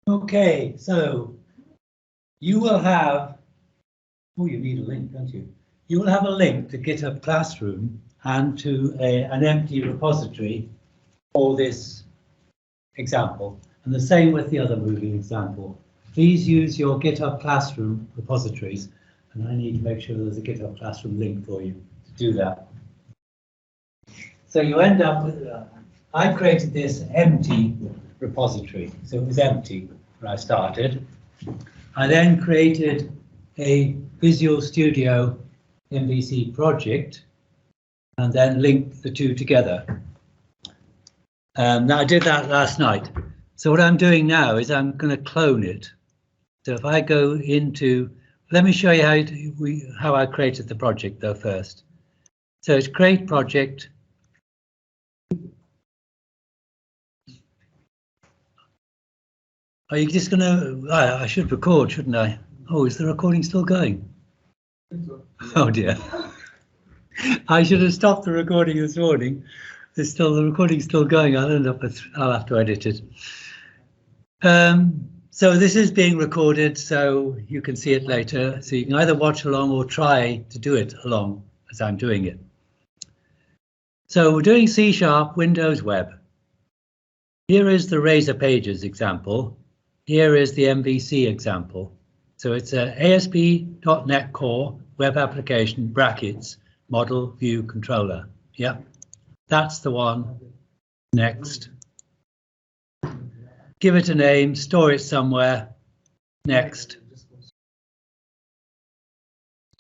Okay, so you will have, oh, you need a link, don't you? You will have a link to GitHub Classroom and to an empty repository for this example, and the same with the other movie example. Please use your GitHub Classroom repositories, and I need to make sure there's a GitHub Classroom link for you to do that. So you end up with, I created this empty repository, so it was empty when I started. I then created a Visual Studio MVC project and then linked the two together. Now I did that last night. So what I'm doing now is I'm going to clone it. So if I go into, let me show you how I created the project though first. So it's create project. Are you just going to, I should record, shouldn't I? Oh, is the recording still going? Oh dear. I should have stopped the recording this morning. The recording's still going. I'll have to edit it. So this is being recorded, so you can see it later. So you can either watch along or try to do it along as I'm doing it. So we're doing C# Windows Web. Here is the Razor Pages example. Here is the MVC example. So it's a ASP.NET Core Web Application brackets Model View Controller. Yeah, that's the one. Next. Give it a name, store it somewhere. Next.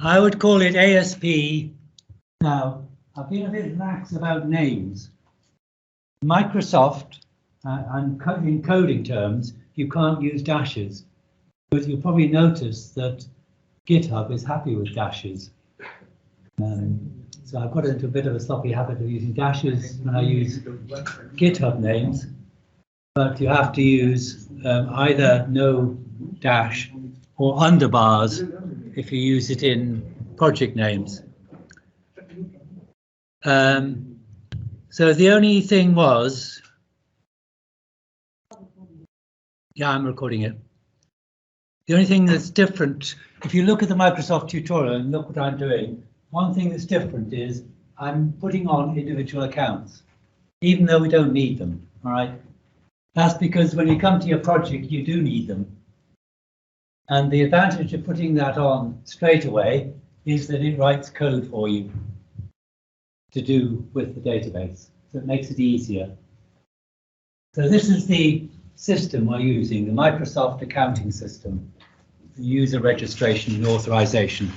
I would call it ASP. Now, I've been a bit lax about names. Microsoft, and in coding terms, you can't use dashes. But you'll probably notice that GitHub is happy with dashes. So I've got into a bit of a sloppy habit of using dashes when I use GitHub names. But you have to use either no dash or underbars if you use it in project names. So the only thing was, yeah, I'm recording it. The only thing that's different, if you look at the Microsoft tutorial and look what I'm doing, one thing that's different is I'm putting on individual accounts, even though we don't need them, all right? That's because when you come to your project, you do need them. And the advantage of putting that on straight away is that it writes code for you to do with the database. So it makes it easier. So this is the system we're using, the Microsoft accounting system, user registration and authorization.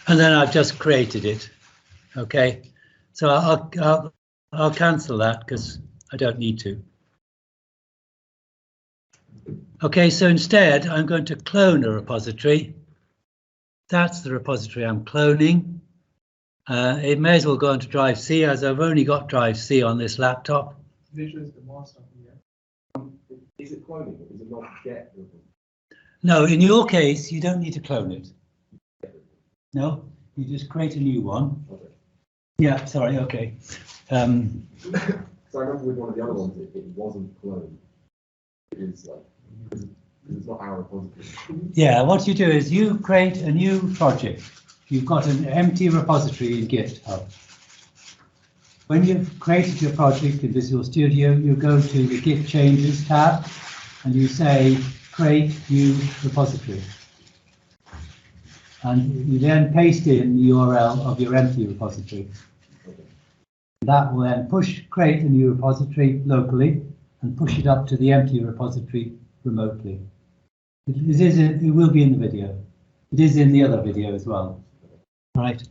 And then I've just created it. Okay, so I'll cancel that because I don't need to. Okay, so instead I'm going to clone a repository. That's the repository I'm cloning. It may as well go onto Drive C as I've only got Drive C on this laptop. Visual is the master here. Is it cloning? Is it not get? No, in your case, you don't need to clone it. No, you just create a new one. Okay. Yeah, sorry, okay. So I remember with one of the other ones, it wasn't cloned. It is like, because it's not our repository. Yeah, what you do is you create a new project. You've got an empty repository in GitHub. When you've created your project in Visual Studio, you go to the Git Changes tab and you say create new repository. And you then paste in the URL of your empty repository. That will then create a new repository locally and push it up to the empty repository remotely. It will be in the video. It is in the other video as well. Right.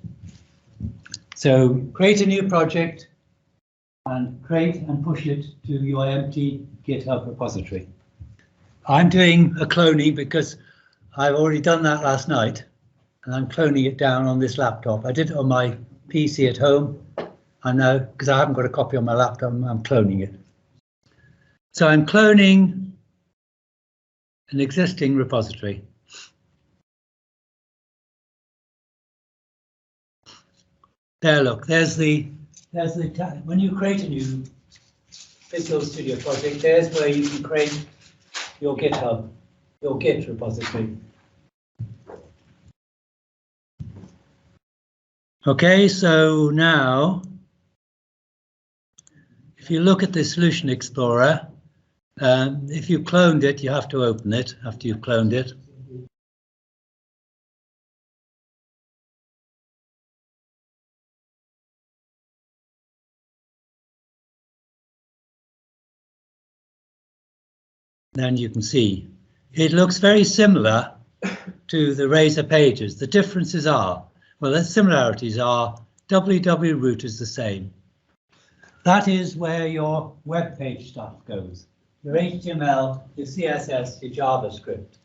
So create a new project and create and push it to your empty GitHub repository. I'm doing a cloning because I've already done that last night and I'm cloning it down on this laptop. I did it on my PC at home. And now, because I haven't got a copy on my laptop, I'm cloning it. So I'm cloning an existing repository. There, look, there's the when you create a new Visual Studio Project. There's where you can create your GitHub, your Git repository. Okay, so now, if you look at the Solution Explorer, if you cloned it, you have to open it after you've cloned it. Then you can see it looks very similar to the Razor pages. The differences are, well, the similarities are www root is the same. That is where your web page stuff goes. Your HTML, your CSS, your JavaScript.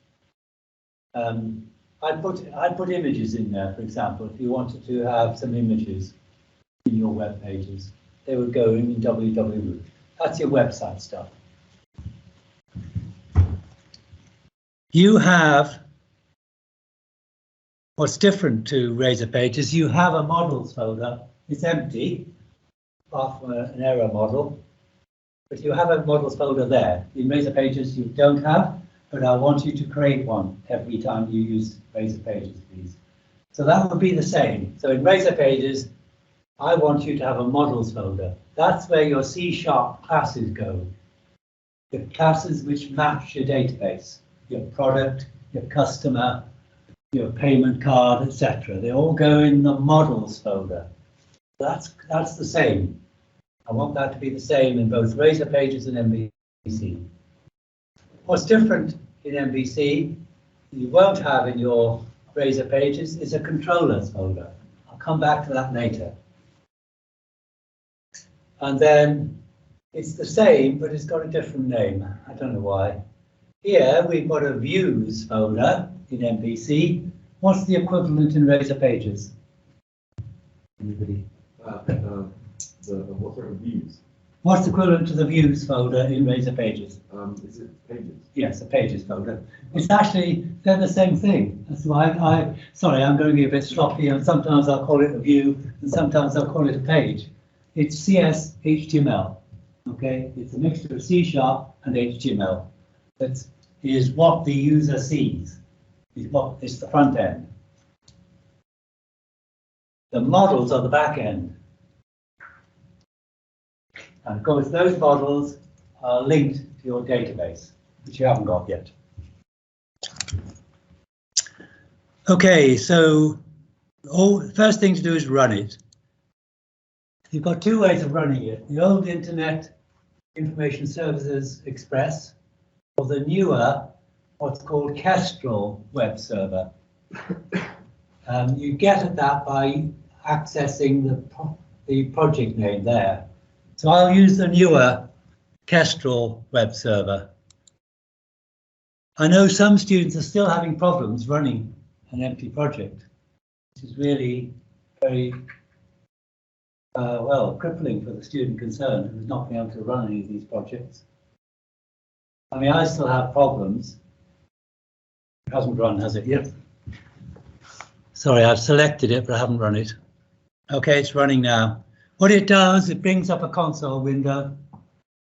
I put images in there, for example, if you wanted to have some images in your web pages, they would go in www root. That's your website stuff. You have, what's different to Razor pages, you have a models folder. It's empty, apart from an error model, but you have a models folder there. In Razor pages you don't have, but I want you to create one every time you use Razor pages, please. So that would be the same. So in Razor pages, I want you to have a models folder. That's where your C# classes go. The classes which match your database. Your product, your customer, your payment card, etc. They all go in the models folder. That's the same. I want that to be the same in both Razor pages and MVC. What's different in MVC, you won't have in your Razor pages, is a controllers folder. I'll come back to that later. And then it's the same, but it's got a different name. I don't know why. Here we've got a views folder in MVC. What's the equivalent in Razor pages? Anybody? What sort of views? What's equivalent to the views folder in Razor pages? Is it pages? Yes, a pages folder. It's actually, they're the same thing. That's why sorry, I'm going to be a bit sloppy, and sometimes I'll call it a view, and sometimes I'll call it a page. It's CS HTML. Okay, it's a mixture of C# and HTML. That is what the user sees. It's the front end. The models are the back end. And of course, those models are linked to your database, which you haven't got yet. Okay, so first thing to do is run it. You've got two ways of running it. The old Internet Information Services Express, or the newer, what's called Kestrel web server. You get at that by accessing the project name there. So I'll use the newer Kestrel web server. I know some students are still having problems running an empty project, which is really very, well, crippling for the student concerned who's not being able to run any of these projects. I mean, I still have problems. It hasn't run, has it yet? Sorry, I've selected it, but I haven't run it. Okay, it's running now. What it does, it brings up a console window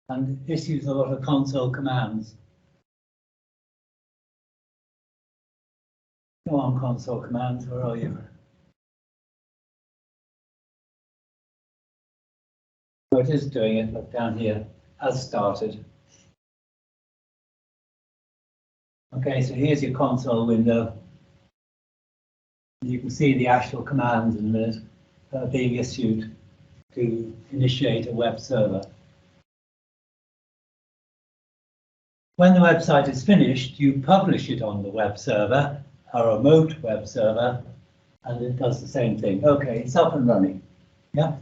and issues a lot of console commands. Go on, console commands, where are you? Oh, it is doing it, look down here, has started. Okay, so here's your console window. You can see the actual commands in a minute that are being issued to initiate a web server. When the website is finished, you publish it on the web server, a remote web server, and it does the same thing. Okay, it's up and running. Yeah.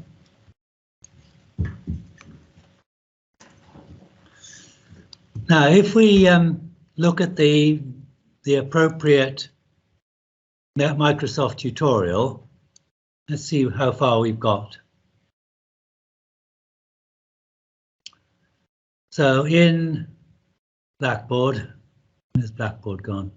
Now, if we look at the appropriate Microsoft tutorial, let's see how far we've got. So in Blackboard, where's Blackboard gone?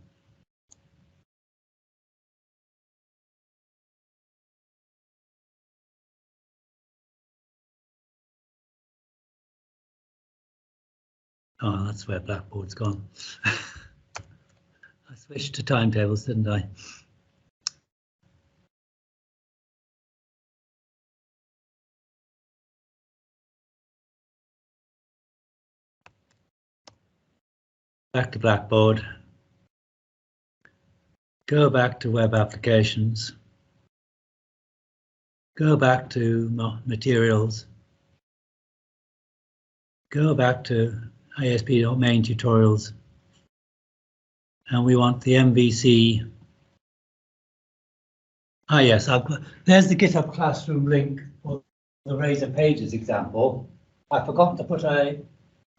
Oh, that's where Blackboard's gone. I switched to timetables, didn't I? Back to Blackboard. Go back to web applications. Go back to materials. Go back to ASP.main tutorials. And we want the MVC. Ah, yes, there's the GitHub Classroom link for the Razor Pages example. I forgot to put an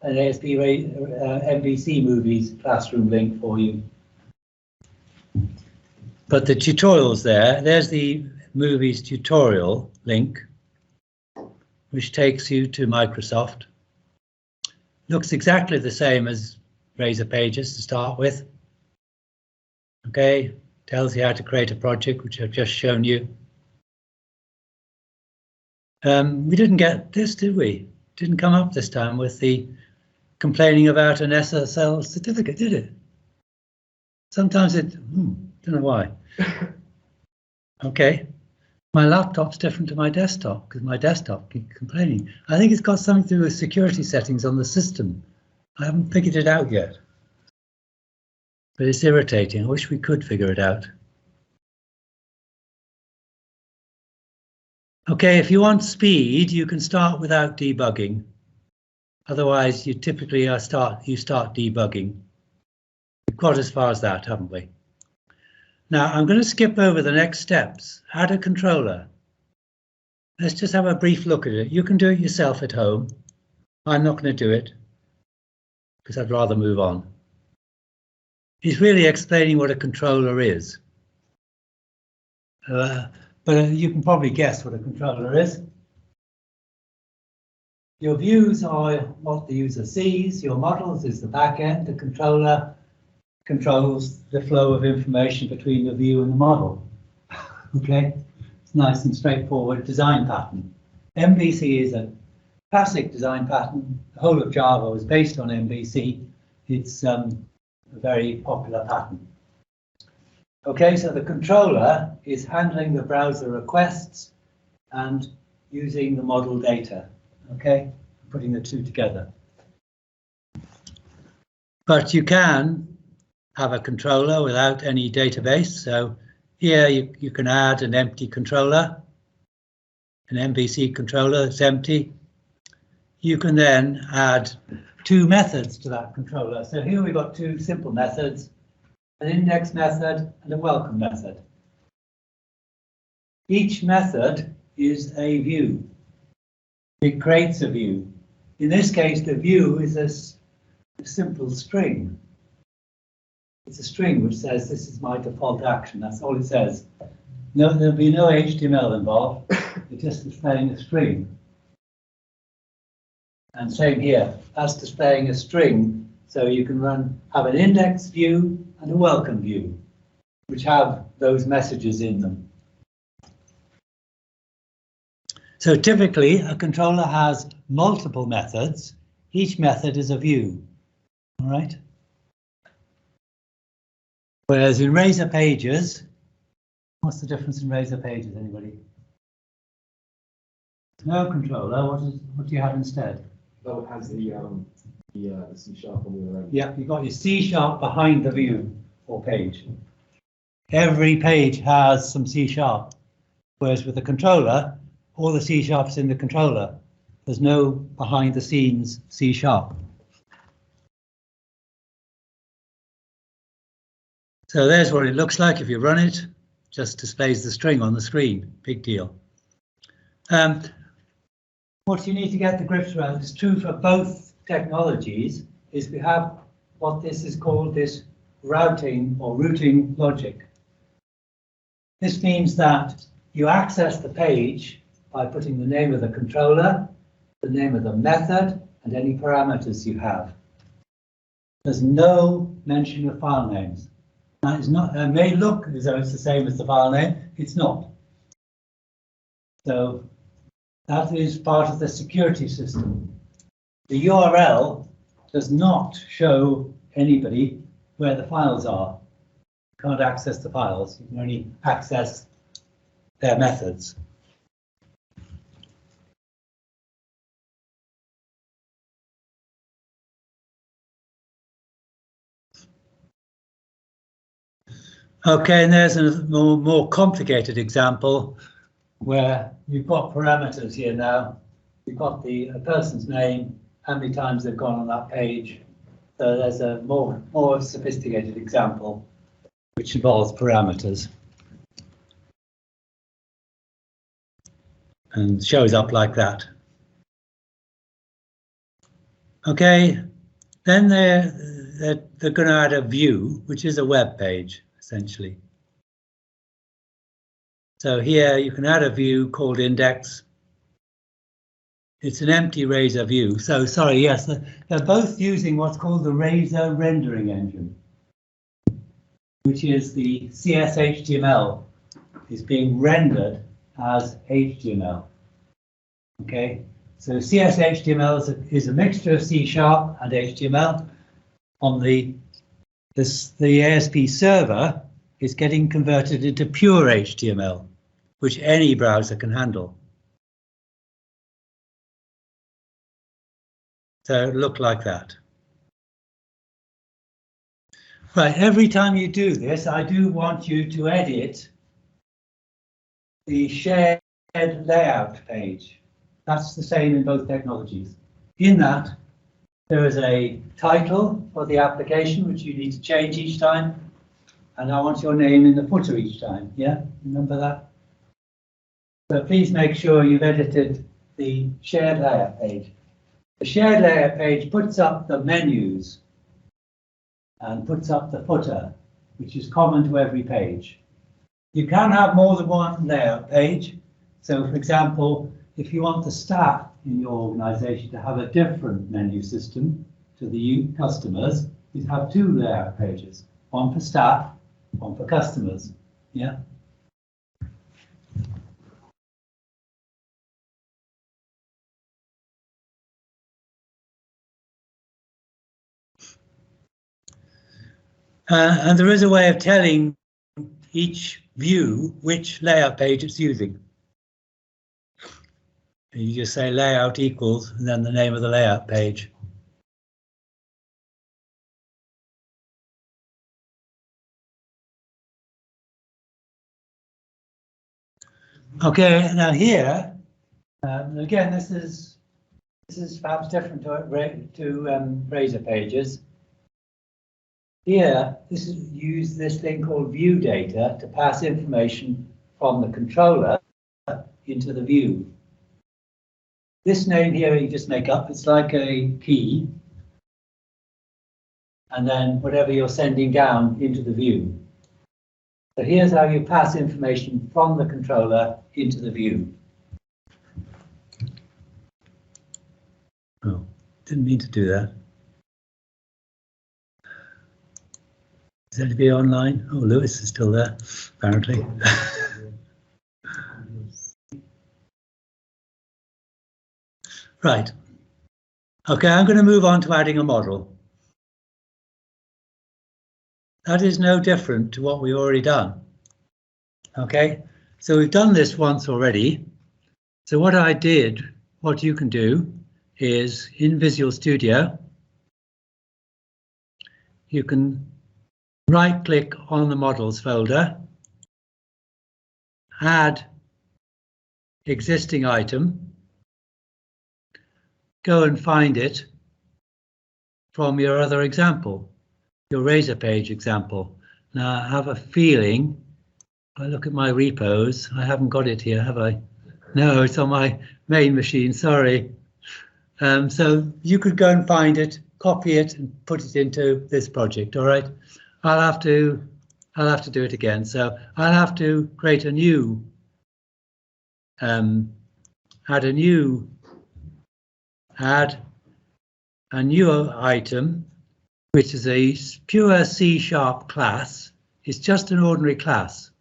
ASP-MVC-Movies classroom link for you. But the tutorial's there's the movies tutorial link, which takes you to Microsoft. Looks exactly the same as Razor Pages to start with. Okay, tells you how to create a project, which I've just shown you. We didn't get this, did we? Didn't come up this time with the complaining about an SSL certificate, did it? Sometimes it, don't know why. Okay, my laptop's different to my desktop because my desktop keeps complaining. I think it's got something to do with security settings on the system. I haven't figured it out yet. But it's irritating. I wish we could figure it out. Okay, if you want speed, you can start without debugging. Otherwise, you typically start debugging. We've got as far as that, haven't we? Now, I'm going to skip over the next steps. Add a controller. Let's just have a brief look at it. You can do it yourself at home. I'm not going to do it because I'd rather move on. He's really explaining what a controller is. But you can probably guess what a controller is. Your views are what the user sees. Your models is the back end. The controller controls the flow of information between the view and the model. Okay, it's nice and straightforward design pattern. MVC is a classic design pattern. The whole of Java was based on MVC. It's a very popular pattern. Okay, so the controller is handling the browser requests and using the model data. Okay, putting the two together. But you can have a controller without any database. So here you can add an empty controller, an MVC controller that's empty. You can then add two methods to that controller. So here we've got two simple methods, an index method and a welcome method. Each method is a view. It creates a view. In this case, the view is a simple string. It's a string which says this is my default action. That's all it says. No, there'll be no HTML involved. It's just displaying a string. And same here, that's displaying a string. So you can have an index view and a welcome view, which have those messages in them. So typically, a controller has multiple methods. Each method is a view. All right. Whereas in Razor Pages, what's the difference in Razor Pages, anybody? No controller, what do you have instead? Oh, it has the C# on the other end. Yeah, you've got your C# behind the view or page. Every page has some C#, whereas with the controller, all the C# is in the controller. There's no behind the scenes C#. So there's what it looks like if you run it. Just displays the string on the screen. Big deal. What you need to get the grips around, is true for both technologies, is we have what this is called this routing or routing logic. This means that you access the page by putting the name of the controller, the name of the method, and any parameters you have. There's no mention of file names. That is not, it may look as though it's the same as the file name, it's not. So that is part of the security system. The URL does not show anybody where the files are. You can't access the files, you can only access their methods. Okay, and there's a more complicated example where you've got parameters here now. You've got the person's name, how many times they've gone on that page. So there's a more sophisticated example which involves parameters and shows up like that. Okay, then they're going to add a view, which is a web page, essentially. So here you can add a view called index. It's an empty Razor view. So sorry, yes, they're both using what's called the Razor rendering engine, which is the CS-HTML. Is being rendered as HTML. Okay, so CS-HTML is a mixture of C# and HTML. On the ASP server is getting converted into pure HTML, which any browser can handle. So it look like that. Right, every time you do this, I do want you to edit the shared layout page. That's the same in both technologies. In that, there is a title for the application, which you need to change each time. And I want your name in the footer each time. Yeah, remember that? So please make sure you've edited the shared layout page. The shared layout page puts up the menus and puts up the footer, which is common to every page. You can have more than one layout page. So, for example, if you want the staff in your organization to have a different menu system to the customers, you have two layout pages, one for staff, one for customers. Yeah. And there is a way of telling each view which layout page it's using. You just say layout equals and then the name of the layout page. Okay, now here, again, this is perhaps different to Razor pages. Here, use this thing called view data to pass information from the controller into the view. This name here you just make up, it's like a key, and then whatever you're sending down into the view. So here's how you pass information from the controller into the view. Oh, didn't mean to do that. Is anybody online? Oh, Lewis is still there, apparently. Right. Okay, I'm going to move on to adding a model. That is no different to what we've already done. Okay, so we've done this once already. So what you can do is in Visual Studio, you can right-click on the models folder, add existing item, go and find it from your other example, your Razor page example. Now I have a feeling, if I look at my repos, I haven't got it here, have I? No, it's on my main machine, sorry. So you could go and find it, copy it and put it into this project, all right? I'll have to do it again. So I'll have to create a new, add a new item, which is a pure C# class. It's just an ordinary class.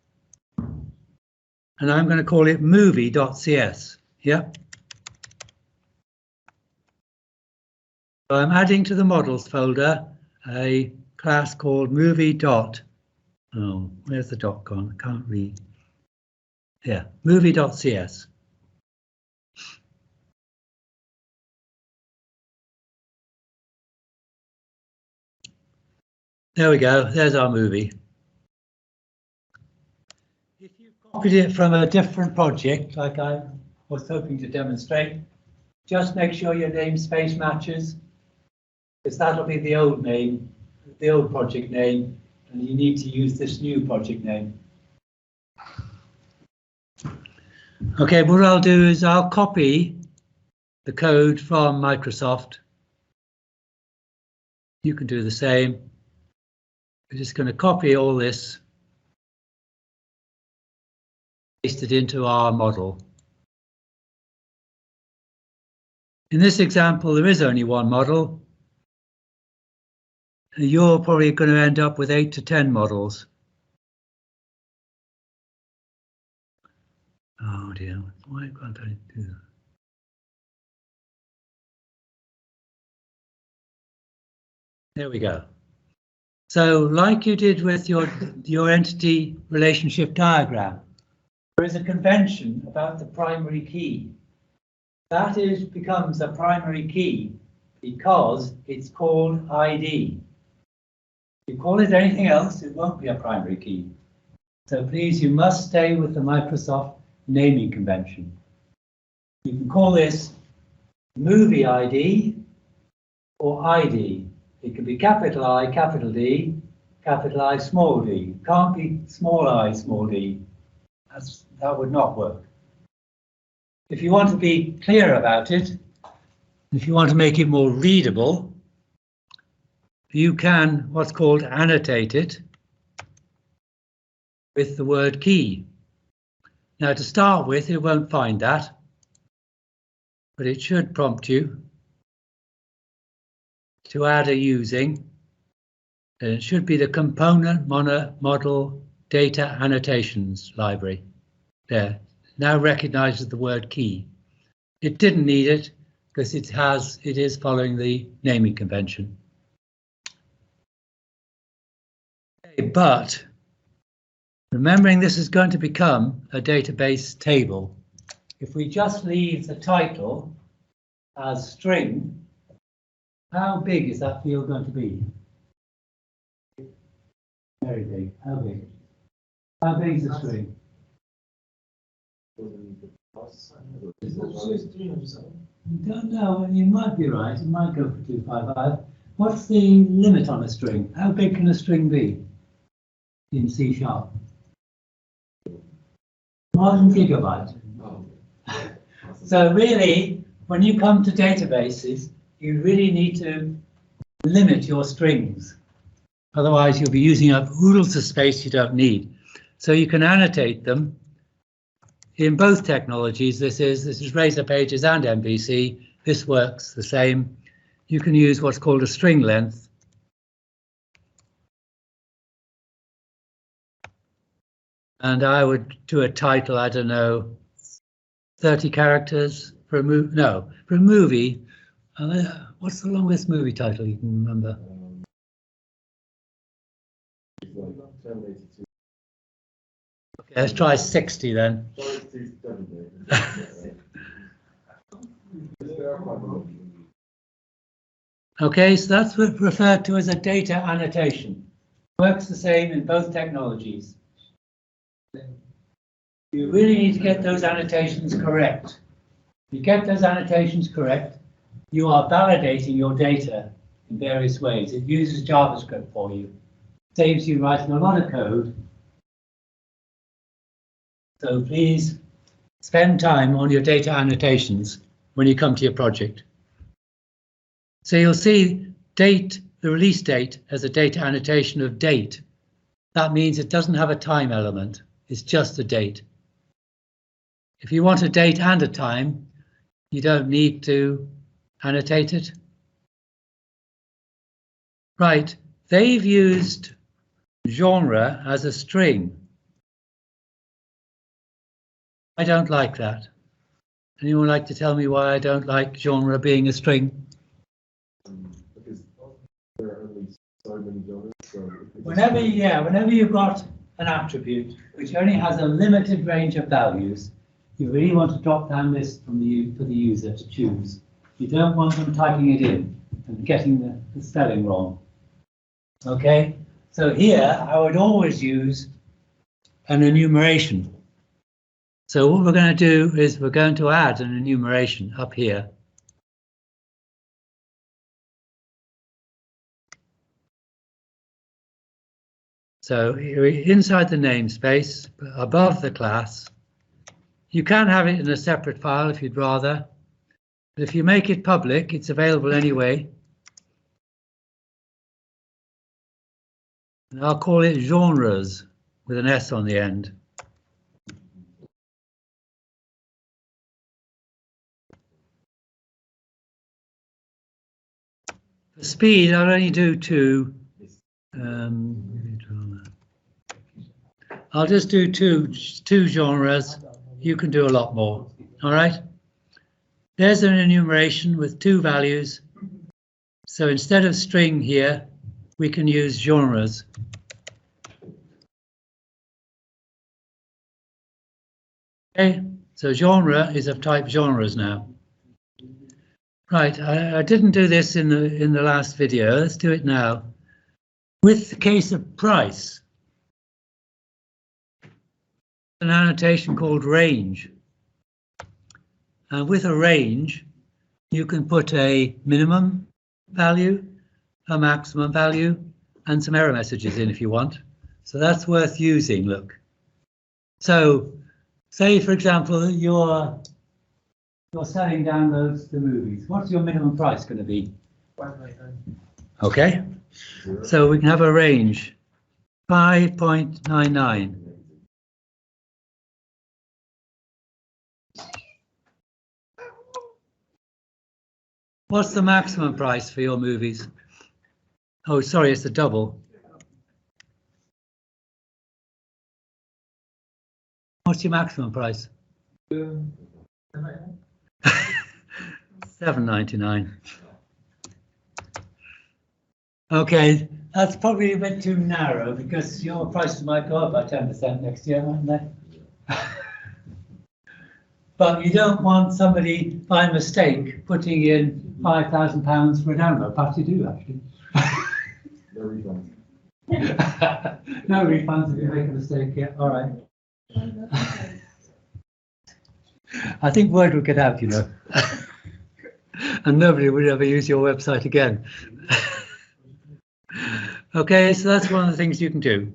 And I'm going to call it movie.cs. Yeah. So I'm adding to the models folder a class called movie dot. Oh, where's the dot gone? I can't read. Yeah, movie.cs. There we go. There's our movie. If you've copied it from a different project, like I was hoping to demonstrate, just make sure your namespace matches, because that'll be the old name, the old project name, and you need to use this new project name. Okay, what I'll do is I'll copy the code from Microsoft. You can do the same. We're just going to copy all this, paste it into our model. In this example, there is only one model. You're probably going to end up with 8 to 10 models. Oh dear, why can't I do that? There we go. So like you did with your entity relationship diagram, there is a convention about the primary key. That becomes a primary key because it's called ID. If you call it anything else, it won't be a primary key. So please, you must stay with the Microsoft naming convention. You can call this movie ID or ID. It can be capital I, capital D, capital I, small d. It can't be small I, small d. That would not work. If you want to be clear about it, if you want to make it more readable, you can what's called annotate it with the word key. Now to start with, it won't find that, but it should prompt you to add a using, and it should be the component model data annotations library. There, now recognizes the word key. It didn't need it because it is following the naming convention. Okay, but remembering this is going to become a database table, if we just leave the title as string, how big is that field going to be? Very big. How big? How big is the string? Don't know. You might be right. It might go for 255. What's the limit on a string? How big can a string be in C#? 1 gigabyte. So really, when you come to databases, you really need to limit your strings. Otherwise, you'll be using up oodles of space you don't need. So you can annotate them in both technologies. This is Razor Pages and MVC. This works the same. You can use what's called a string length. And I would do a title, I don't know, 30 characters for a movie. No, for a movie. What's the longest movie title you can remember? Okay, let's try 60 then. Okay, so that's referred to as a data annotation. Works the same in both technologies. You really need to get those annotations correct. If you get those annotations correct, you are validating your data in various ways. It uses JavaScript for you. Saves you writing a lot of code. So please spend time on your data annotations when you come to your project. So you'll see date, the release date, as a data annotation of date. That means it doesn't have a time element. It's just a date. If you want a date and a time, you don't need to annotate it. Right, they've used genre as a string. I don't like that. Anyone like to tell me why I don't like genre being a string? so many genres. So whenever you've got an attribute which only has a limited range of values, you really want to drop down this for the user to choose. You don't want them typing it in and getting the spelling wrong. Okay, so here I would always use an enumeration. So what we're going to do is we're going to add an enumeration up here. So inside the namespace, above the class, you can have it in a separate file if you'd rather. But if you make it public, it's available anyway. And I'll call it genres with an S on the end. For speed, I'll only do two. I'll just do two genres. You can do a lot more. All right. There's an enumeration with two values. So instead of string here, we can use genres. Okay, so genre is of type genres now. Right, I didn't do this in the last video. Let's do it now. With the case of price, an annotation called range. And with a range, you can put a minimum value, a maximum value, and some error messages in if you want. So that's worth using, look. So say, for example, you're selling downloads to movies. What's your minimum price going to be? Okay. So we can have a range, 5.99. What's the maximum price for your movies? Oh, sorry, it's a double. What's your maximum price? $7.99. Okay, that's probably a bit too narrow because your prices might go up by 10% next year, mightn't they? But you don't want somebody by mistake putting in £5,000 for a download. Perhaps you do actually. No refunds. No refunds if you make a mistake. Yeah, all right. I think word will get out, you know, and nobody would ever use your website again. Okay, so that's one of the things you can do.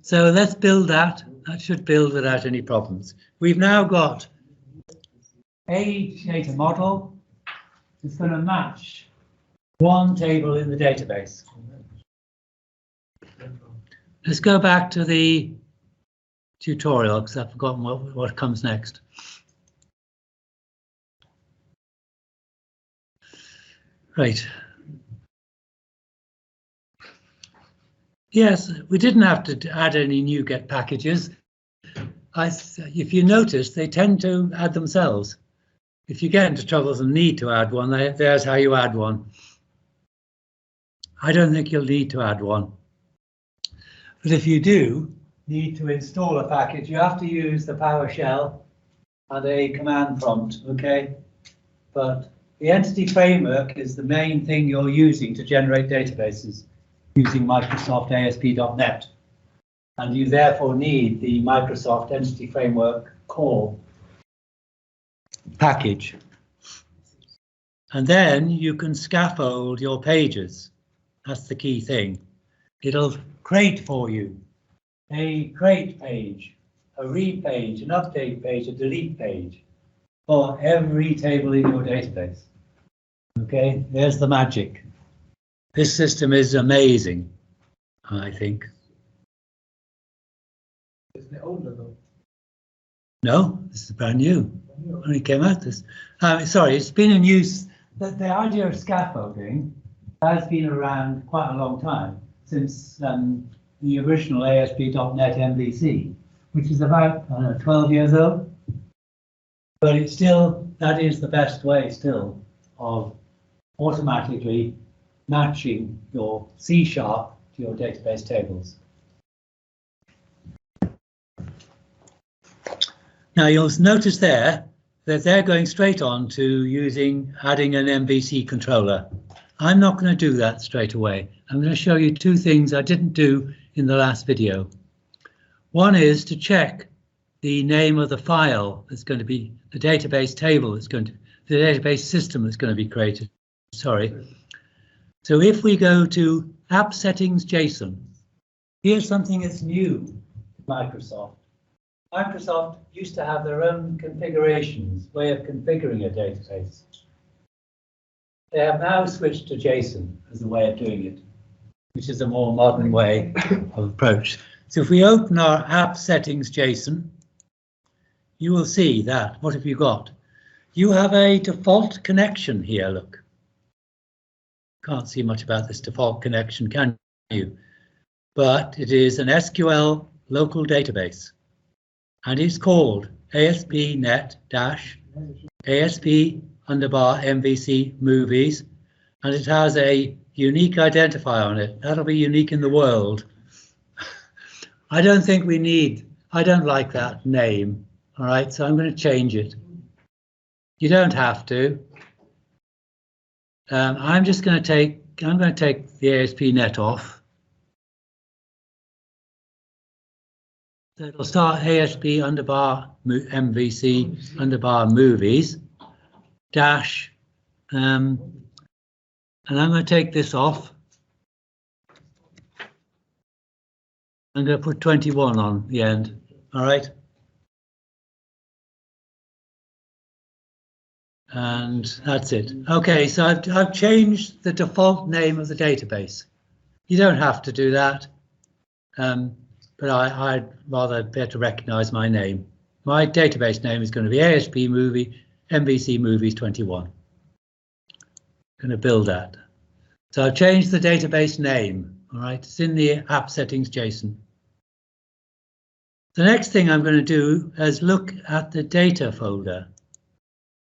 So let's build that. That should build without any problems. We've now got a data model. It's going to match one table in the database. Let's go back to the tutorial because I've forgotten what comes next. Right. Yes, we didn't have to add any NuGet packages. If you notice, they tend to add themselves. If you get into troubles and need to add one, there's how you add one. I don't think you'll need to add one. But if you do need to install a package, you have to use the PowerShell and a command prompt, okay? But the entity framework is the main thing you're using to generate databases using Microsoft ASP.NET. And you therefore need the Microsoft Entity Framework core package. And then you can scaffold your pages. That's the key thing. It'll create for you a create page, a read page, an update page, a delete page for every table in your database. Okay, there's the magic. This system is amazing, I think. Isn't it older though? No, this is brand new. Only came out this. Sorry, it's been in use. The idea of scaffolding has been around quite a long time, since the original ASP.NET MVC, which is about 12 years old. But it's still, that is the best way still of automatically matching your C# to your database tables. Now you'll notice there that they're going straight on to adding an MVC controller. I'm not going to do that straight away. I'm going to show you two things I didn't do in the last video. One is to check the name of the file that's going to be the database table that's going to, the database system that's going to be created. Sorry. So if we go to app settings JSON, here's something that's new to Microsoft. Microsoft used to have their own configurations, way of configuring a database. They have now switched to JSON as a way of doing it, which is a more modern way of approach. So if we open our app settings JSON, you will see that. What have you got? You have a default connection here, look. Can't see much about this default connection, can you? But it is an SQL local database. And it's called ASP-MVC-Movies, and it has a unique identifier on it. That'll be unique in the world. I don't like that name. All right, so I'm going to change it. You don't have to. I'm going to take the ASP.NET off. So it'll start ASP_MVC_movies dash, and I'm going to take this off. I'm going to put 21 on the end. All right. And that's it. Okay, so I've changed the default name of the database. You don't have to do that. But I'd rather better recognize my name. My database name is going to be ASP-MVC-Movies 21. Going to build that. So I've changed the database name. All right, it's in the app settings JSON. The next thing I'm going to do is look at the data folder.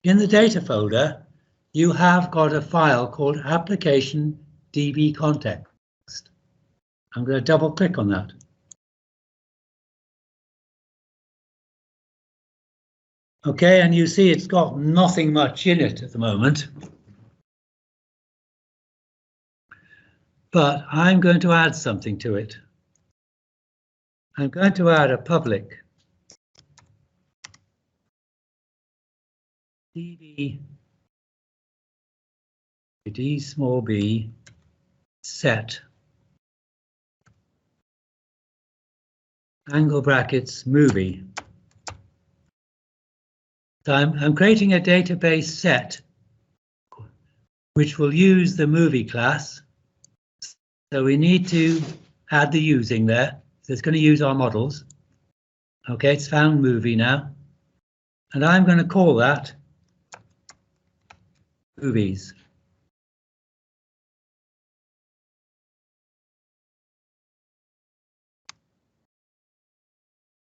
In the data folder, you have got a file called application DB context. I'm going to double click on that. Okay, and you see it's got nothing much in it at the moment. But I'm going to add something to it. I'm going to add a public DB D small b set angle brackets movie. So I'm creating a database set which will use the movie class. So we need to add the using there. So it's going to use our models. Okay, it's found movie now. And I'm going to call that movies.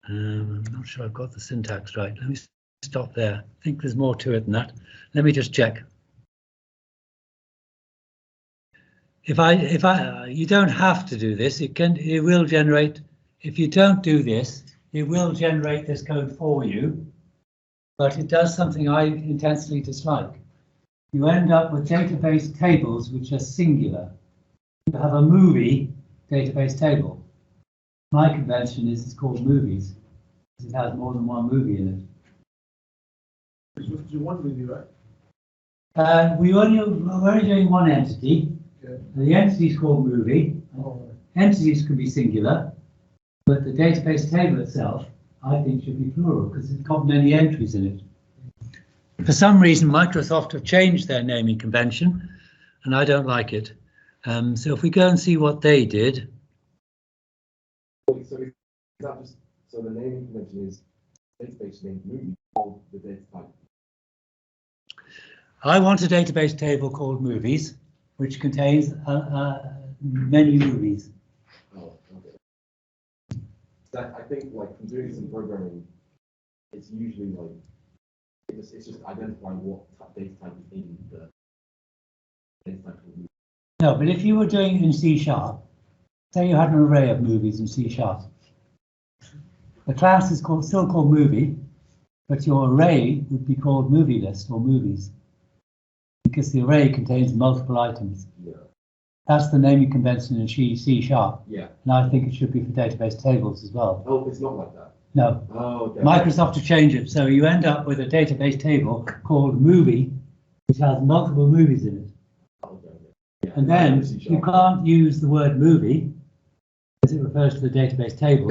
I'm not sure I've got the syntax right. Let me stop there. I think there's more to it than that. Let me just check. You don't have to do this. It will generate. If you don't do this, it will generate this code for you. But it does something I intensely dislike. You end up with database tables which are singular. You have a movie database table. My convention is it's called movies because it has more than one movie in it. You one movie, right? We're only doing one entity. Yeah. The entity is called movie. Oh. Entities can be singular, but the database table itself, I think, should be plural because it's got many entries in it. For some reason, Microsoft have changed their naming convention, and I don't like it. So if we go and see what they did. So the naming convention is database name movie of the data type. I want a database table called movies, which contains many movies. Oh, okay. That, I think, like, from doing some programming, it's usually like it's just identifying what data type is in the data type of movie. No, but if you were doing it in C#, say you had an array of movies in C#, the class is still called movie, but your array would be called movie list or movies, because the array contains multiple items. Yeah. That's the naming convention in C#. Yeah. And I think it should be for database tables as well. Oh, it's not like that. No. Oh, okay. Microsoft to change it, so you end up with a database table called movie, which has multiple movies in it. Okay. Yeah. And then you can't use the word movie as it refers to the database table.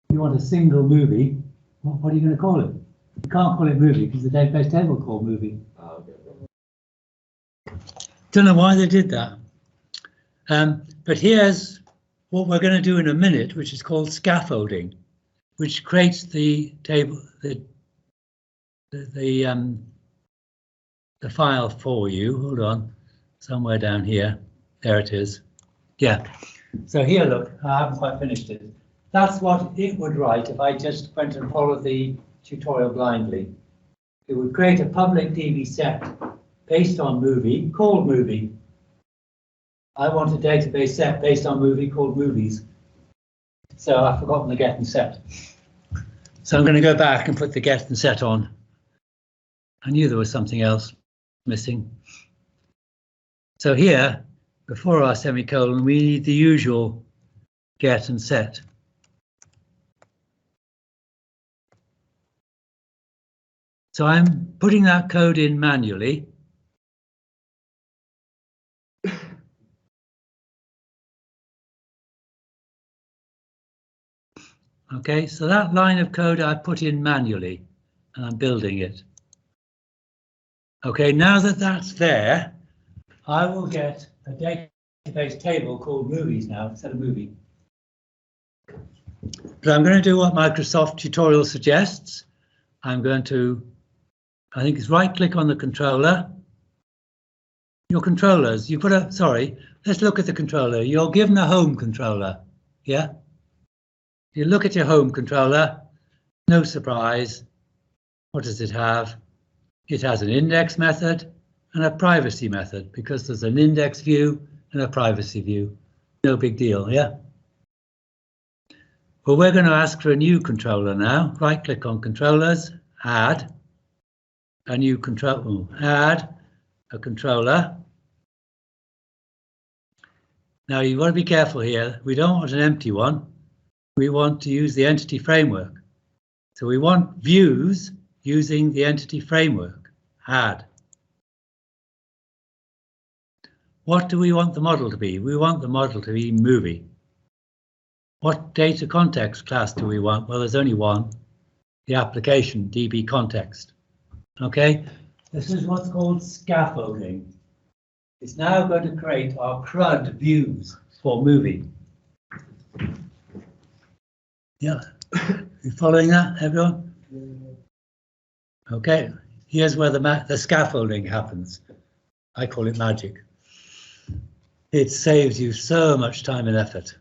You want a single movie, what are you going to call it? You can't call it movie because the database table called movie. Oh, okay. Don't know why they did that. But here's what we're going to do in a minute, which is called scaffolding, which creates the table, the file for you. Hold on, somewhere down here. There it is. Yeah. So here, look, I haven't quite finished it. That's what it would write if I just went and followed the tutorial blindly. It would create a public DB set based on movie, called movie. I want a database set based on movie called movies. So I've forgotten the get and set. So I'm going to go back and put the get and set on. I knew there was something else missing. So here, before our semicolon, we need the usual get and set. So I'm putting that code in manually. Okay, so that line of code I put in manually, and I'm building it. Okay, now that that's there, I will get a database table called movies now instead of movie. But I'm going to do what Microsoft tutorial suggests. I'm going to, I think it's right click on the controller. Your controllers, you put a, sorry, let's look at the controller. You're given a home controller, yeah? You look at your home controller, no surprise. What does it have? It has an index method and a privacy method because there's an index view and a privacy view. No big deal, yeah? Well, we're going to ask for a new controller now. Right click on controllers, add a new control, add a controller. Now you want to be careful here. We don't want an empty one. We want to use the entity framework. So we want views using the entity framework, add. What do we want the model to be? We want the model to be movie. What data context class do we want? Well, there's only one, the application DB context. Okay, this is what's called scaffolding. It's now going to create our CRUD views for movie. Yeah, you following that, everyone? Okay, here's where the scaffolding happens. I call it magic. It saves you so much time and effort.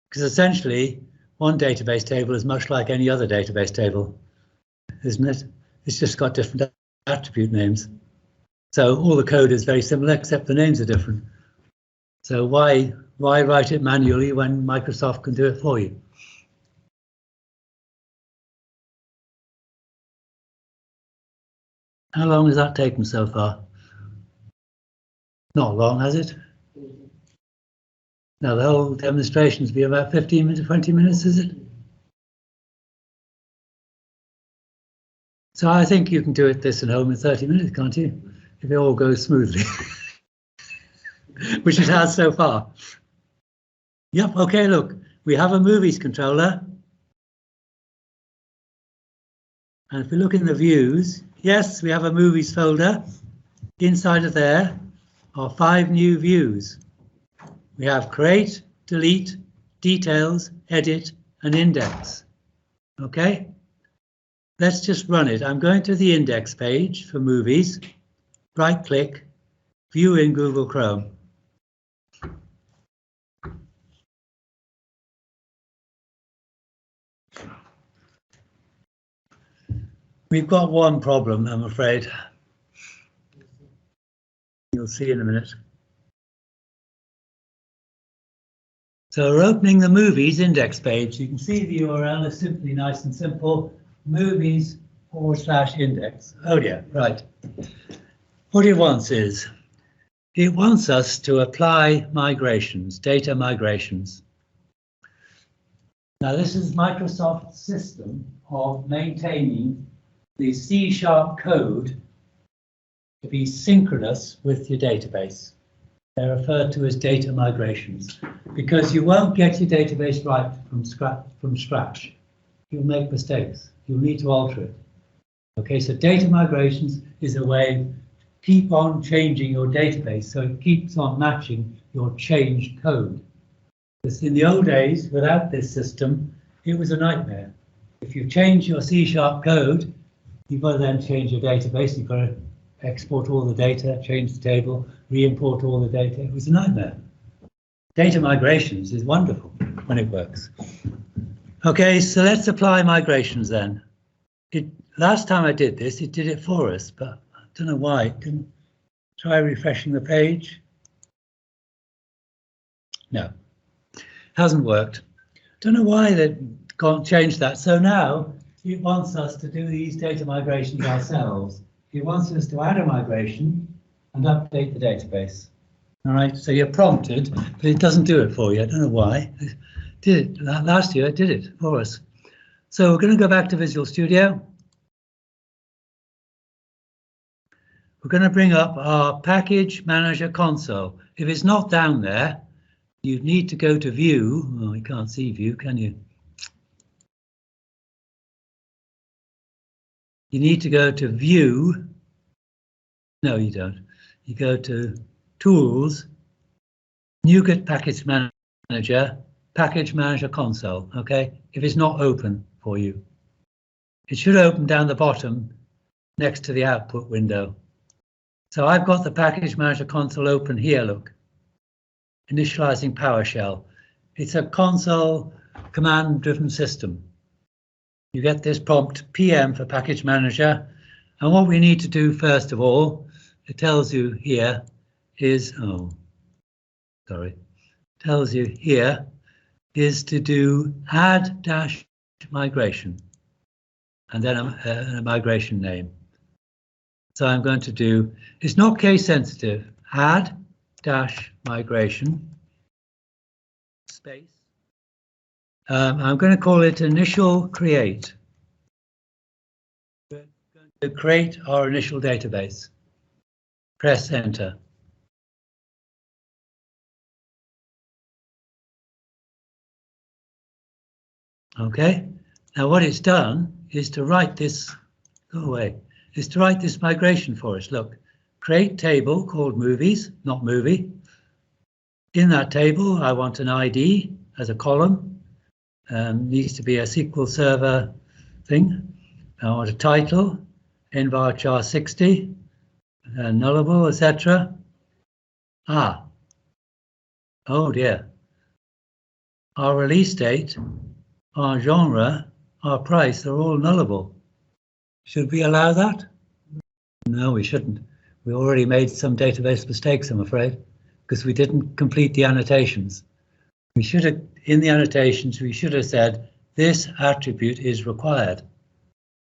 Because essentially, one database table is much like any other database table, isn't it? It's just got different attribute names. So all the code is very similar, except the names are different. So why write it manually when Microsoft can do it for you? How long has that taken so far? Not long, has it? No, the whole demonstration's been about 15 minutes, 20 minutes, is it? So I think you can do this at home in 30 minutes, can't you? If it all goes smoothly, which it has so far. Yep, okay, look, we have a movies controller. And if we look in the views, yes, we have a movies folder. Inside of there are 5 new views. We have create, delete, details, edit, and index. Okay, let's just run it. I'm going to the index page for movies, right click, view in Google Chrome. We've got one problem, I'm afraid. You'll see in a minute. So we're opening the movies index page. You can see the URL is simply nice and simple, movies/index. Oh yeah, right. What it wants is, it wants us to apply migrations, data migrations. Now this is Microsoft's system of maintaining the C# code to be synchronous with your database. They're referred to as data migrations, because you won't get your database right from scratch. You'll make mistakes. You'll need to alter it. Okay, so data migrations is a way to keep on changing your database so it keeps on matching your changed code. Because in the old days, without this system, it was a nightmare. If you change your C# code, you've got to then change your database. You've got to export all the data, change the table, re-import all the data. It was a nightmare. Data migrations is wonderful when it works. Okay, so let's apply migrations then. Last time I did this, it did it for us, but I don't know why. It didn't. Try refreshing the page. No, hasn't worked. Don't know why they can't change that. So now it wants us to do these data migrations ourselves. It wants us to add a migration and update the database. All right, so you're prompted, but it doesn't do it for you. I don't know why. It did it last year. It did it for us. So we're going to go back to Visual Studio. We're going to bring up our Package Manager console. If it's not down there, you need to go to View. Oh, you can't see View, can you? You need to go to View. No, you don't. You go to Tools, NuGet Package Manager, Package Manager console. Okay, if it's not open for you, it should open down the bottom next to the output window. So I've got the Package Manager console open here. Look, initializing PowerShell. It's a console command-driven system. You get this prompt PM for Package Manager, and what we need to do first of all, it tells you here is, tells you here is to do add-migration and then a migration name. So I'm going to do, it's not case sensitive, add-migration space. I'm going to call it initial create. We're going to create our initial database. Press enter. Okay, now what it's done is to write this, go away, is to write this migration for us. Look, create table called movies, not movie. In that table, I want an ID as a column. Needs to be a SQL Server thing. I want a title, nvarchar 60, nullable, etc. Oh dear. Our release date, our genre, our price, they're all nullable. Should we allow that? No, we shouldn't. We already made some database mistakes, I'm afraid, because we didn't complete the annotations. We should have, in the annotations, we should have said, this attribute is required.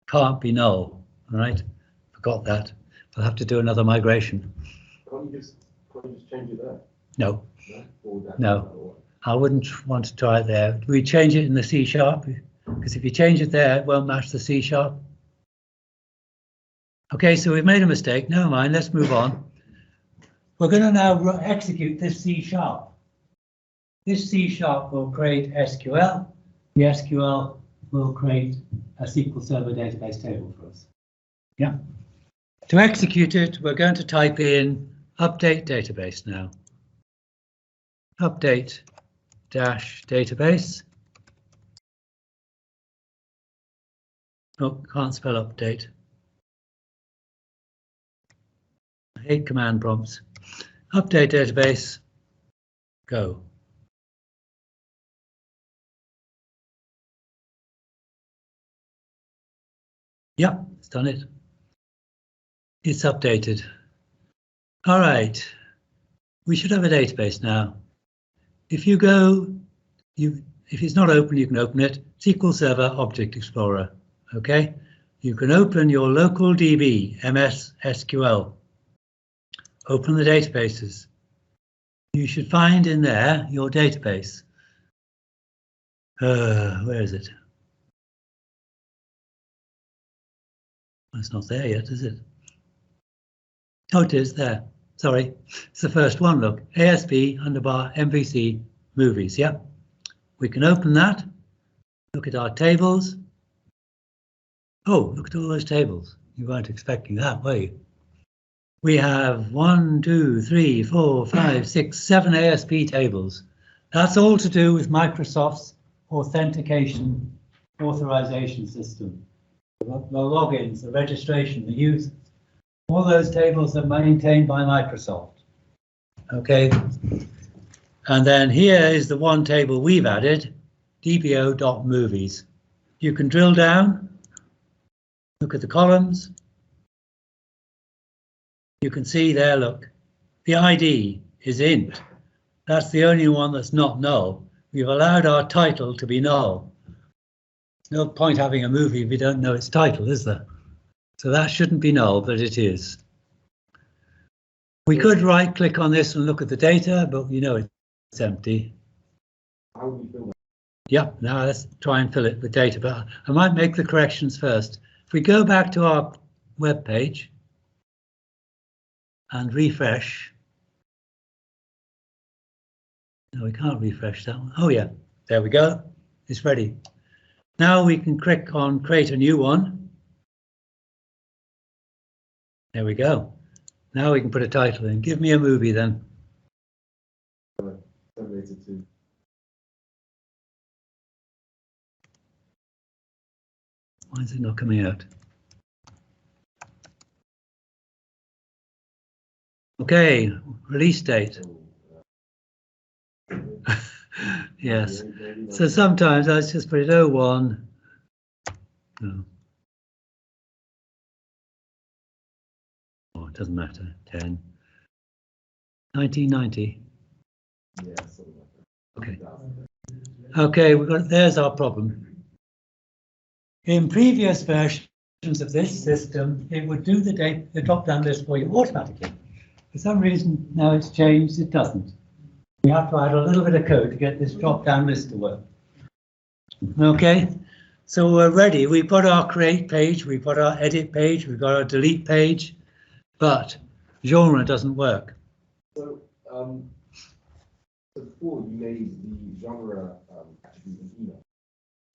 Can't be null, all right? Forgot that. We'll have to do another migration. Can't you just change it there? No. No. I wouldn't want to try it there. We change it in the C#, because if you change it there, it won't match the C#. Okay, so we've made a mistake. Never mind, let's move on. We're going to now execute this C#. This C# will create SQL. The SQL will create a SQL Server database table for us. Yeah. To execute it, we're going to type in update database now. Update database. Oh, can't spell update. I hate command prompts. Update database, go. Yep, it's done it. It's updated. All right, we should have a database now. If you go, if it's not open, you can open it. SQL Server Object Explorer. Okay, you can open your local DB, MS SQL. Open the databases. You should find in there your database. Where is it? It's not there yet, is it? Oh, it is there. Sorry, it's the first one. Look, ASP_MVC movies. Yeah, we can open that. Look at our tables. Oh, look at all those tables. You weren't expecting that, were you? We have 1, 2, 3, 4, 5, 6, 7 ASP tables. That's all to do with Microsoft's authentication authorization system. The logins, the registration, the use. All those tables are maintained by Microsoft. Okay. And then here is the one table we've added, dbo.movies. You can drill down, look at the columns. You can see there, look, the ID is int. That's the only one that's not null. We've allowed our title to be null. No point having a movie if we don't know its title, is there? So that shouldn't be null, but it is. We could right click on this and look at the data, but you know it's empty. How would we fill that? Yeah, now let's try and fill it with data, but I might make the corrections first. If we go back to our web page and refresh. No, we can't refresh that one. Oh yeah, there we go. It's ready. Now we can click on create a new one. There we go. Now we can put a title in. Give me a movie then. Terminator 2. Why is it not coming out? Okay, release date. Yes. So sometimes I just put it 01. No. Oh, it doesn't matter. 10. 1990. Yeah, something like that. Okay. Okay, we've got, there's our problem. In previous versions of this system, it would do the drop-down list for you automatically. For some reason, now it's changed, it doesn't. We have to add a little bit of code to get this drop-down list to work. Okay, so we're ready. We've got our create page, we've got our edit page, we've got our delete page, but genre doesn't work. So, before you made the genre attribute an email,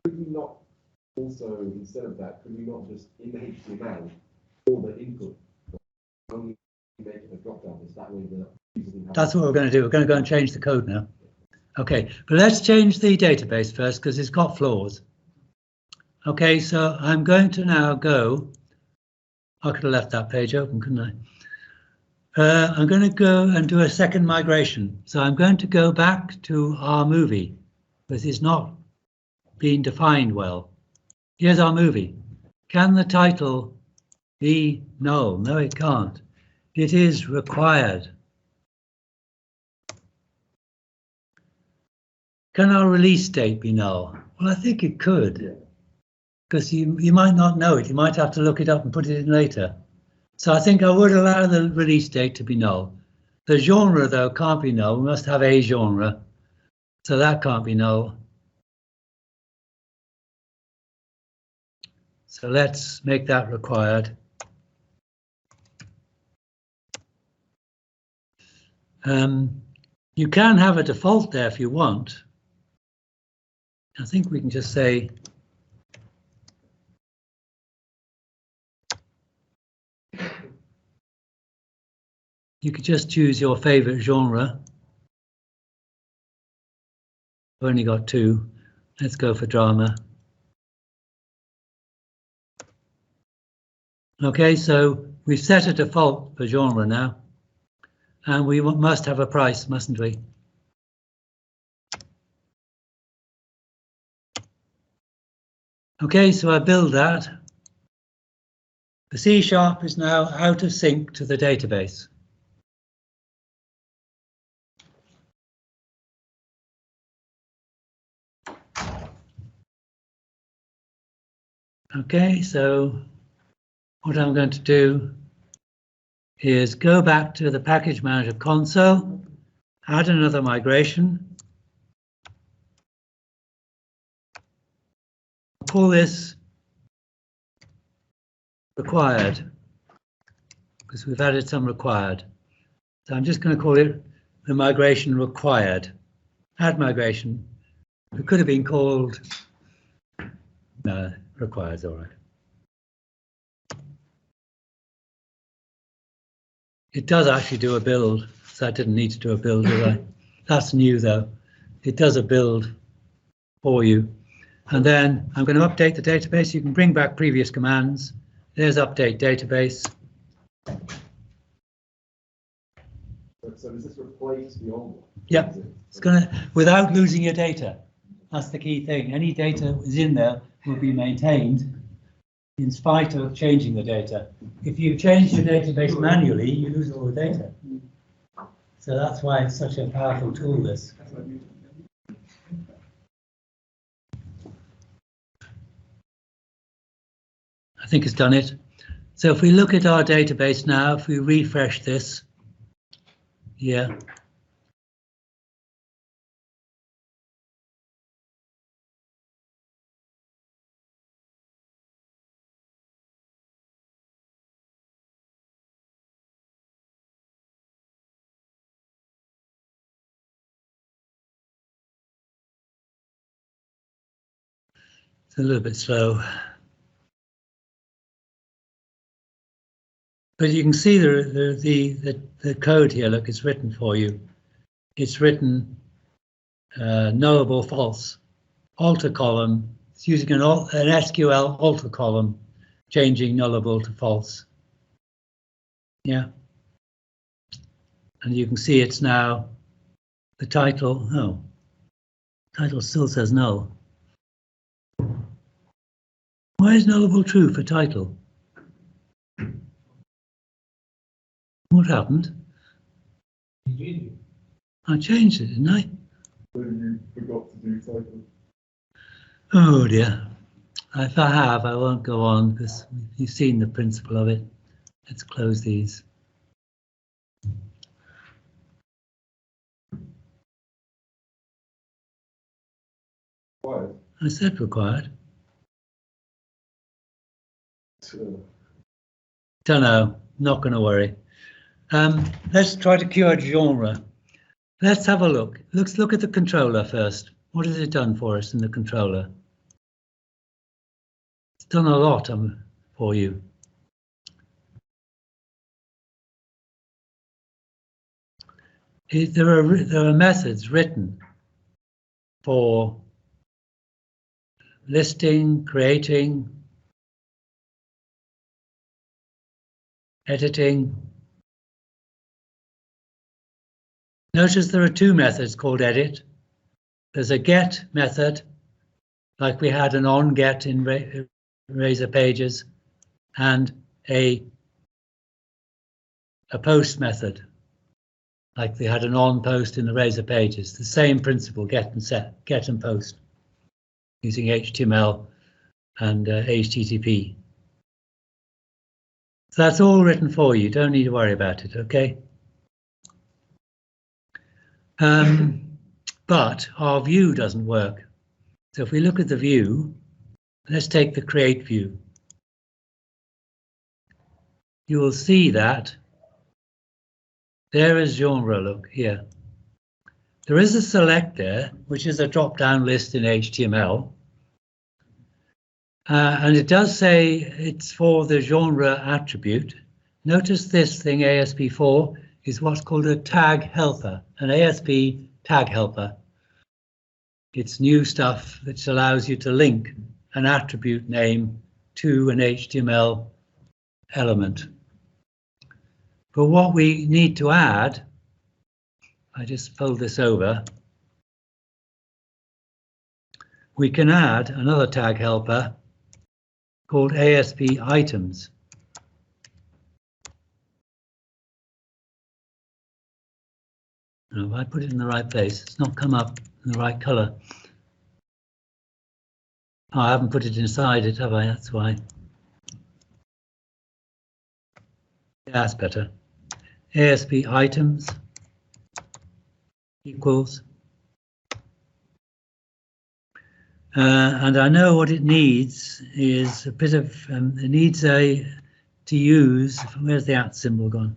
could we not also, instead of that, could we not just in the HTML for the input only make it a drop-down list? That way the user can have. That's what we're going to do. We're going to go and change the code now. Okay, but let's change the database first because it's got flaws. Okay, so I'm going to now go. I could have left that page open, couldn't I? I'm going to go and do a second migration. So I'm going to go back to our movie because it's not being defined well. Here's our movie. Can the title be null? No, it can't. It is required. Can our release date be null? Well, I think it could, because you might not know it. You might have to look it up and put it in later. So I think I would allow the release date to be null. The genre, though, can't be null. We must have a genre. So that can't be null. So let's make that required. You can have a default there if you want. I think we can just say you could just choose your favorite genre. I've only got 2. Let's go for drama. Okay, so we've set a default for genre now, and we must have a price, mustn't we? Okay, so I build that. The C# is now out of sync to the database. Okay, so what I'm going to do is go back to the Package Manager console, add another migration. Call this required, because we've added some required. So I'm just going to call it the migration required. Add migration. It could have been called, no, required is all right. It does actually do a build, so I didn't need to do a build, did I? That's new though. It does a build for you. And then I'm going to update the database. You can bring back previous commands. There's update database. So does this replace the old one? Yep, it's going to, without losing your data. That's the key thing. Any data that is in there will be maintained in spite of changing the data. If you change your database manually, you lose all the data. So that's why it's such a powerful tool, this. I think it's done it. So if we look at our database now, if we refresh this, yeah. It's a little bit slow. But you can see the code here, look, it's written for you. It's written nullable false, alter column. It's using an SQL alter column, changing nullable to false. Yeah. And you can see it's now the title. Oh, title still says null. Why is nullable true for title? What happened? I changed it, didn't I? So you forgot to do title. Oh dear. If I have, I won't go on because you've seen the principle of it. Let's close these. Required. I said required. Don't know, not going to worry. Let's try to cure genre. Let's have a look. Let's look at the controller first. What has it done for us in the controller? It's done a lot for you. There are methods written for listing, creating, editing. Notice there are two methods called edit. There's a get method, like we had an on get in Razor Pages, and a post method, like we had an on post in the Razor Pages. The same principle, get and post, using HTML and HTTP. So that's all written for you. Don't need to worry about it, okay? But our view doesn't work. So if we look at the view, let's take the create view. You will see that there is genre, look here. There is a select there, which is a drop-down list in HTML. And it does say it's for the genre attribute. Notice this thing, ASP4, is what's called a tag helper, an ASP tag helper. It's new stuff which allows you to link an attribute name to an HTML element. But what we need to add, I just fold this over, we can add another tag helper called ASP items. Now, if I put it in the right place, it's not come up in the right color. Oh, I haven't put it inside it, have I? That's why. Yeah, that's better. ASP items equals. And I know what it needs is a bit of, it needs to use, where's the @ symbol gone?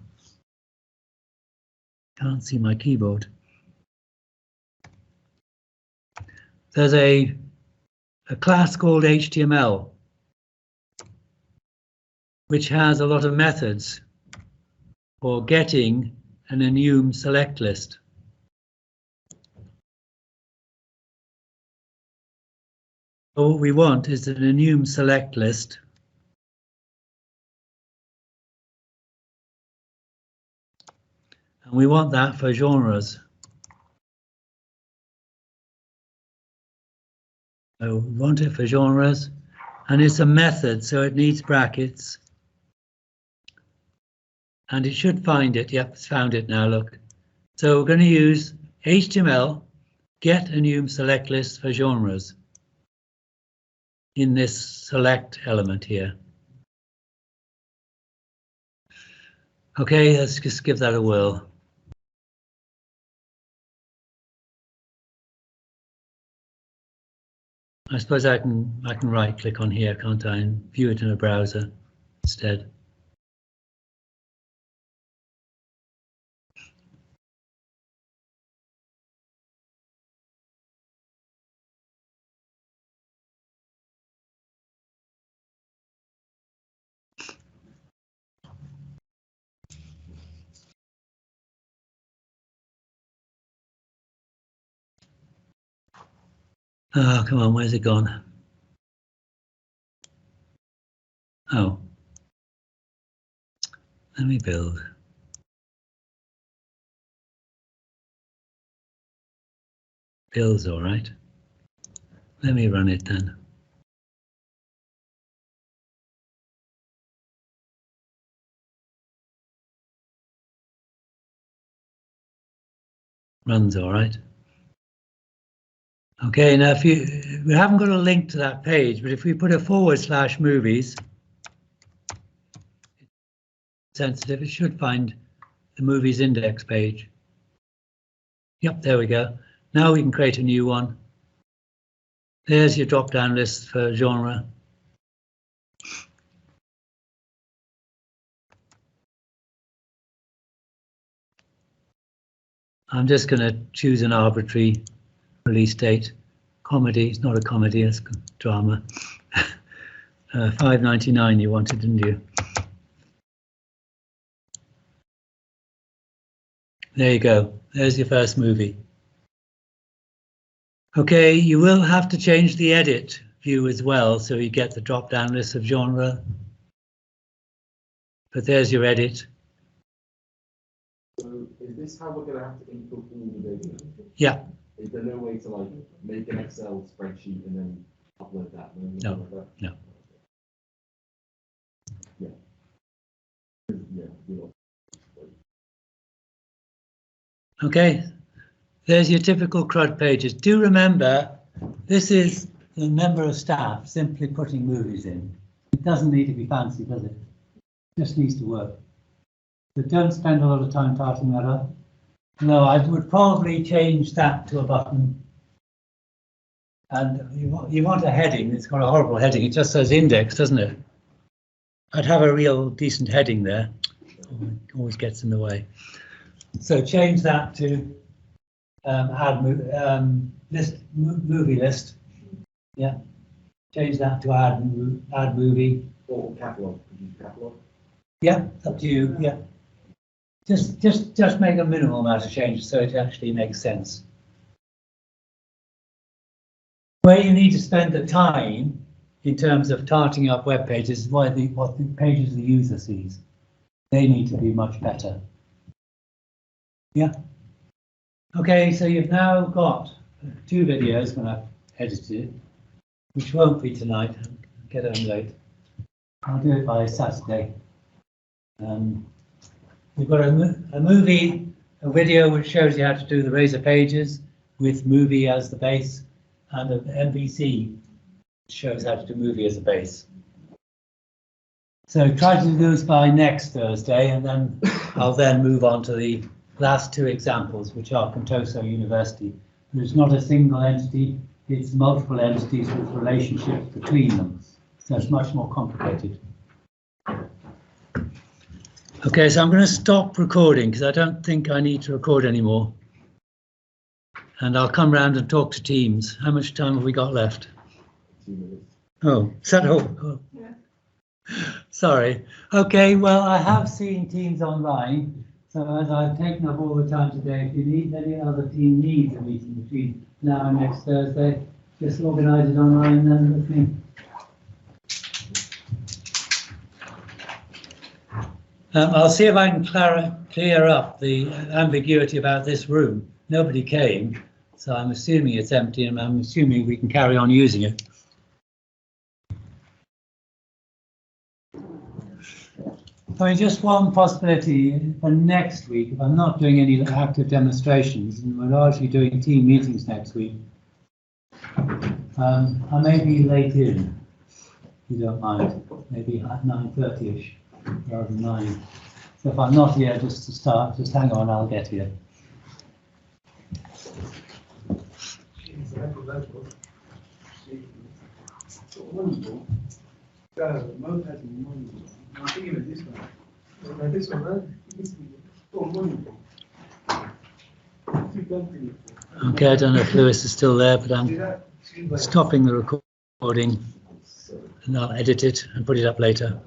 Can't see my keyboard. There's a class called HTML, which has a lot of methods for getting an enum select list. So what we want is an enum select list and we want that for genres. So we want it for genres and it's a method, so it needs brackets. And it should find it. Yep, it's found it now, look. So we're going to use HTML get enum select list for genres in this select element here. Okay, let's just give that a whirl. I suppose I can right click on here, can't I, and view it in a browser instead. Oh, come on, where's it gone? Oh, let me build. Build's all right. Let me run it then. Runs all right. Okay, now if we haven't got a link to that page, but if we put a /movies, sensitive, it should find the movies index page. Yep, there we go. Now we can create a new one. There's your drop-down list for genre. I'm just going to choose an arbitrary release date. Comedy, it's not a comedy, it's drama. 5.99 you wanted, didn't you? There you go. There's your first movie. Okay, you will have to change the edit view as well, so you get the drop-down list of genre. But there's your edit. So is this how we're going to have to input all the data? Yeah. Is there no way to like make an Excel spreadsheet and then upload that? No, like that? no. Yeah. Yeah. Okay, there's your typical CRUD pages. Do remember, this is the member of staff simply putting movies in. It doesn't need to be fancy, does it? It just needs to work. But don't spend a lot of time typing that up. No, I would probably change that to a button. And you want a heading. It's got a horrible heading. It just says index, doesn't it? I'd have a real decent heading there. Always gets in the way. So change that to add movie list. Yeah. Change that to add movie. Or catalog. Catalog. Yeah, up to you. Yeah. Just make a minimal amount of changes so it actually makes sense. Where you need to spend the time in terms of tarting up web pages is what the pages the user sees. They need to be much better. Yeah. Okay, so you've now got 2 videos when I've edited, which won't be tonight. I'll get home late. I'll do it by Saturday. We've got a video which shows you how to do the razor pages with movie as the base and an MVC shows how to do movie as a base. So try to do those by next Thursday, and then I'll then move on to the last two examples, which are Contoso University. There's not a single entity, it's multiple entities with relationships between them. So it's much more complicated. Okay, so I'm going to stop recording because I don't think I need to record anymore. And I'll come round and talk to Teams. How much time have we got left? 2 minutes. Oh, is that all? Oh. Yeah. Sorry. Okay, well, I have seen Teams online. So as I've taken up all the time today, if you need any other team needs a meeting between now and next Thursday, just organise it online then with me. I'll see if I can clear up the ambiguity about this room. Nobody came, so I'm assuming it's empty, and I'm assuming we can carry on using it. I mean, just one possibility for next week, if I'm not doing any active demonstrations, and we're largely doing team meetings next week, I may be late in, if you don't mind, maybe at 9:30ish. Rather than 9. So if I'm not here just to start, just hang on, I'll get here. Okay, I don't know if Lewis is still there, but I'm stopping the recording and I'll edit it and put it up later.